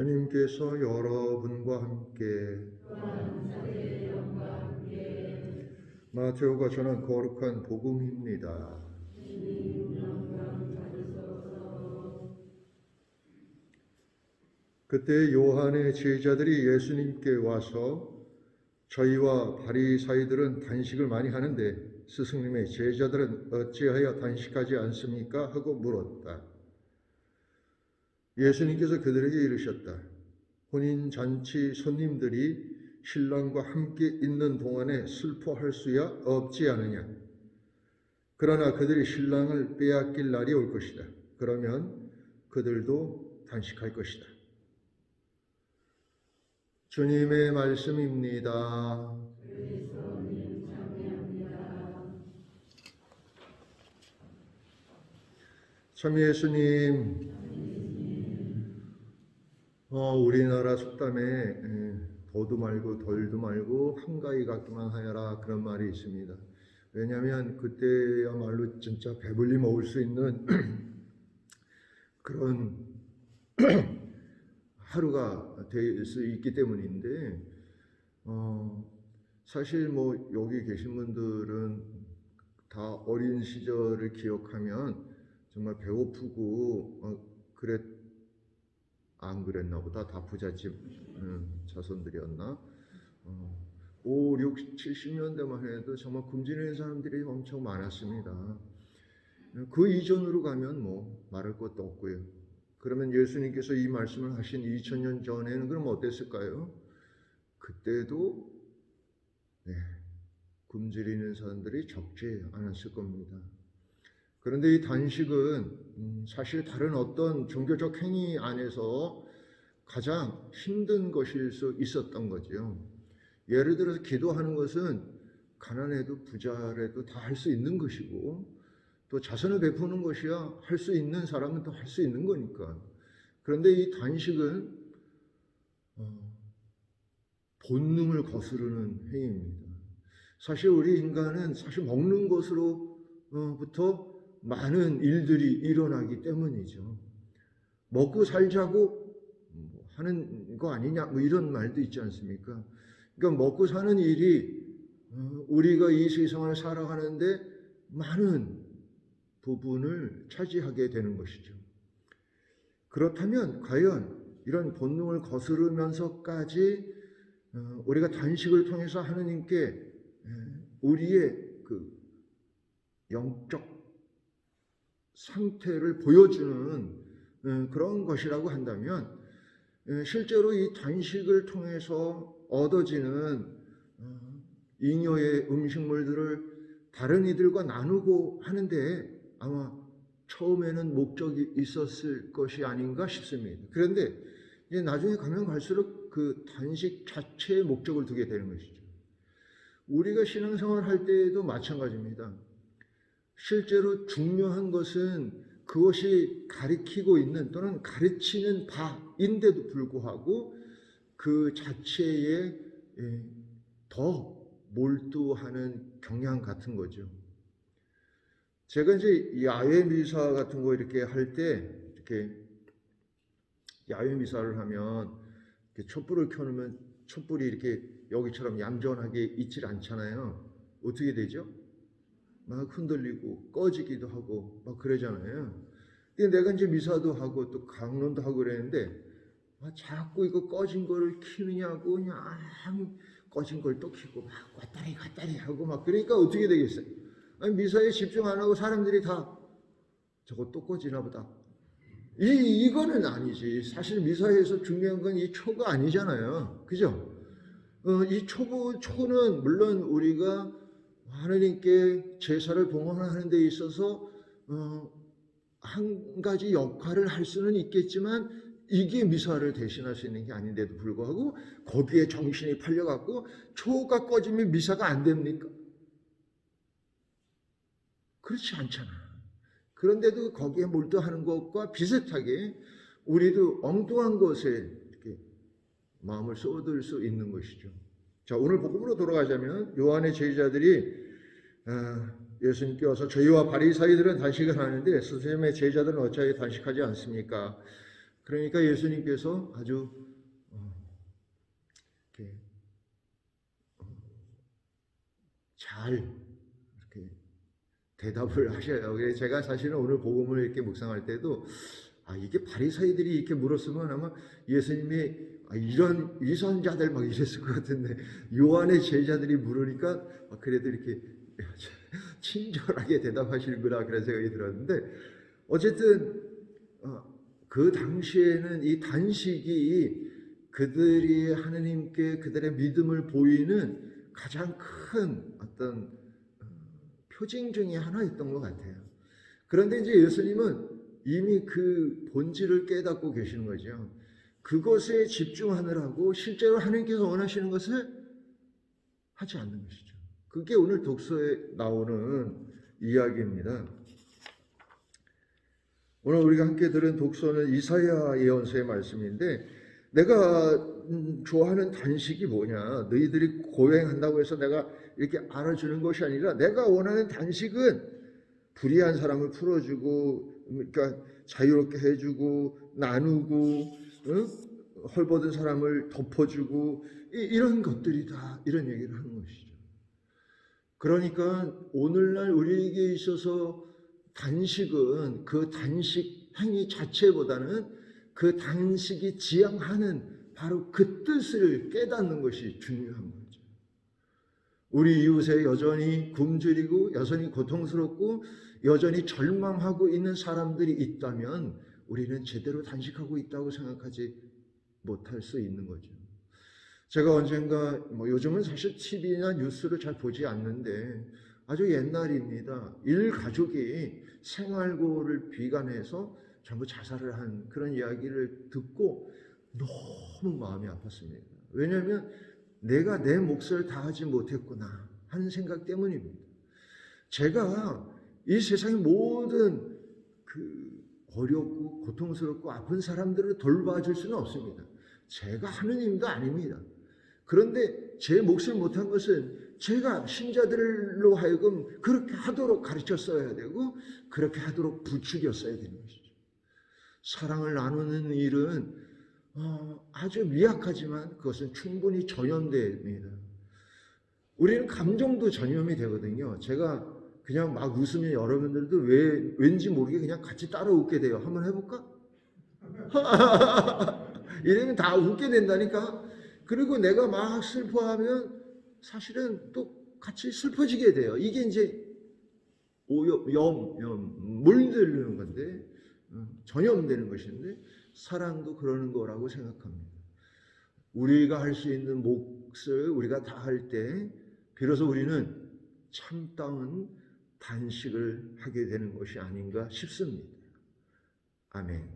주님께서 여러분과 함께 마테오가 전한 거룩한 복음입니다. 그때 요한의 제자들이 예수님께 와서 저희와 바리사이들은 단식을 많이 하는데 스승님의 제자들은 어찌하여 단식하지 않습니까? 하고 물었다. 예수님께서 그들에게 이르셨다. 혼인잔치 손님들이 신랑과 함께 있는 동안에 슬퍼할 수야 없지 않으냐. 그러나 그들이 신랑을 빼앗길 날이 올 것이다. 그러면 그들도 단식할 것이다. 주님의 말씀입니다. 참 예수님, 우리나라 속담에 도도 말고 덜도 말고 한가위 같기만 하여라 그런 말이 있습니다. 왜냐하면 그때야말로 진짜 배불리 먹을 수 있는 그런 하루가 될 수 있기 때문인데 사실 뭐 여기 계신 분들은 다 어린 시절을 기억하면 정말 배고프고 안 그랬나 보다. 다 부잣집 자손들이었나. 5, 6, 70년대만 해도 정말 굶주리는 사람들이 엄청 많았습니다. 그 이전으로 가면 뭐 말할 것도 없고요. 그러면 예수님께서 이 말씀을 하신 2000년 전에는 그럼 어땠을까요? 그때도 굶주리는 사람들이 적지 않았을 겁니다. 그런데 이 단식은 사실 다른 어떤 종교적 행위 안에서 가장 힘든 것일 수 있었던 거죠. 예를 들어서 기도하는 것은 가난해도 부자라도 다 할 수 있는 것이고 또 자선을 베푸는 것이야 할 수 있는 사람은 또 할 수 있는 거니까. 그런데 이 단식은 본능을 거스르는 행위입니다. 사실 우리 인간은 사실 먹는 것으로부터 많은 일들이 일어나기 때문이죠. 먹고 살자고 하는 거 아니냐 뭐 이런 말도 있지 않습니까? 그러니까 먹고 사는 일이 우리가 이 세상을 살아가는데 많은 부분을 차지하게 되는 것이죠. 그렇다면 과연 이런 본능을 거스르면서까지 우리가 단식을 통해서 하느님께 우리의 그 영적 상태를 보여주는 그런 것이라고 한다면 실제로 이 단식을 통해서 얻어지는 잉여의 음식물들을 다른 이들과 나누고 하는데 아마 처음에는 목적이 있었을 것이 아닌가 싶습니다. 그런데 이제 나중에 가면 갈수록 그 단식 자체의 목적을 두게 되는 것이죠. 우리가 신앙생활 할 때에도 마찬가지입니다. 실제로 중요한 것은 그것이 가리키고 있는 또는 가르치는 바인데도 불구하고 그 자체에 더 몰두하는 경향 같은 거죠. 제가 이제 야외 미사 같은 거 이렇게 할 때 이렇게 야외 미사를 하면 이렇게 촛불을 켜놓으면 촛불이 이렇게 여기처럼 얌전하게 있질 않잖아요. 어떻게 되죠? 막 흔들리고 꺼지기도 하고 막 그러잖아요. 근데 내가 이제 미사도 하고 또 강론도 하고 그랬는데 자꾸 이거 꺼진 거를 켜느냐고 그냥 꺼진 걸 또 켜고 막 왔다리 하고 막 그러니까 어떻게 되겠어요? 아니, 미사에 집중 안 하고 사람들이 다 저거 또 꺼지나 보다. 이거는 아니지. 사실 미사에서 중요한 건 이 초가 아니잖아요. 그죠? 이 초는 물론 우리가 하나님께 제사를 봉헌하는 데 있어서 한 가지 역할을 할 수는 있겠지만 이게 미사를 대신할 수 있는 게 아닌데도 불구하고 거기에 정신이 팔려갖고 초가 꺼지면 미사가 안 됩니까? 그렇지 않잖아. 그런데도 거기에 몰두하는 것과 비슷하게 우리도 엉뚱한 것에 이렇게 마음을 쏟을 수 있는 것이죠. 자, 오늘 복음으로 돌아가자면 요한의 제자들이 예수님께 와서 저희와 바리사이들은 단식을 하는데 스승님의 제자들은 어찌하여 단식하지 않습니까? 그러니까 예수님께서 아주 이렇게 잘 이렇게 대답을 하셔요. 그래서 제가 사실은 오늘 복음을 이렇게 묵상할 때도 이게 바리사이들이 이렇게 물었으면 아마 예수님이 이런 위선자들 막 이랬을 것 같은데 요한의 제자들이 물으니까 그래도 이렇게 친절하게 대답하시는구나 그런 생각이 들었는데 어쨌든 그 당시에는 이 단식이 그들이 하느님께 그들의 믿음을 보이는 가장 큰 어떤 표징 중에 하나였던 것 같아요. 그런데 이제 예수님은 이미 그 본질을 깨닫고 계시는 거죠. 그것에 집중하느라고 실제로 하나님께서 원하시는 것을 하지 않는 것이죠. 그게 오늘 독서에 나오는 이야기입니다. 오늘 우리가 함께 들은 독서는 이사야 예언서의 말씀인데 내가 좋아하는 단식이 뭐냐? 너희들이 고행한다고 해서 내가 이렇게 알아주는 것이 아니라 내가 원하는 단식은 불의한 사람을 풀어주고 그러니까 자유롭게 해주고 나누고 헐벗은 사람을 덮어주고 이런 것들이다 이런 얘기를 하는 것이죠. 그러니까 오늘날 우리에게 있어서 단식은 그 단식 행위 자체보다는 그 단식이 지향하는 바로 그 뜻을 깨닫는 것이 중요한 거죠. 우리 이웃에 여전히 굶주리고 여전히 고통스럽고 여전히 절망하고 있는 사람들이 있다면 우리는 제대로 단식하고 있다고 생각하지 못할 수 있는 거죠. 제가 언젠가 요즘은 사실 TV나 뉴스를 잘 보지 않는데 아주 옛날입니다. 일가족이 생활고를 비관해서 전부 자살을 한 그런 이야기를 듣고 너무 마음이 아팠습니다. 왜냐하면 내가 내 몫을 다하지 못했구나 하는 생각 때문입니다. 제가 이 세상의 모든 어렵고 고통스럽고 아픈 사람들을 돌봐줄 수는 없습니다. 제가 하는 일도 아닙니다. 그런데 제 몫을 못한 것은 제가 신자들로 하여금 그렇게 하도록 가르쳤어야 되고 그렇게 하도록 부추겼어야 되는 것이죠. 사랑을 나누는 일은 아주 미약하지만 그것은 충분히 전염됩니다. 우리는 감정도 전염이 되거든요. 제가 그냥 막 웃으면 여러분들도 왠지 모르게 그냥 같이 따라 웃게 돼요. 한번 해볼까? 이러면 다 웃게 된다니까. 그리고 내가 막 슬퍼하면 사실은 또 같이 슬퍼지게 돼요. 이게 이제 물들는 건데 전염되는 것인데 사랑도 그러는 거라고 생각합니다. 우리가 할 수 있는 몫을 우리가 다 할 때 비로소 우리는 참다운 단식을 하게 되는 것이 아닌가 싶습니다. 아멘.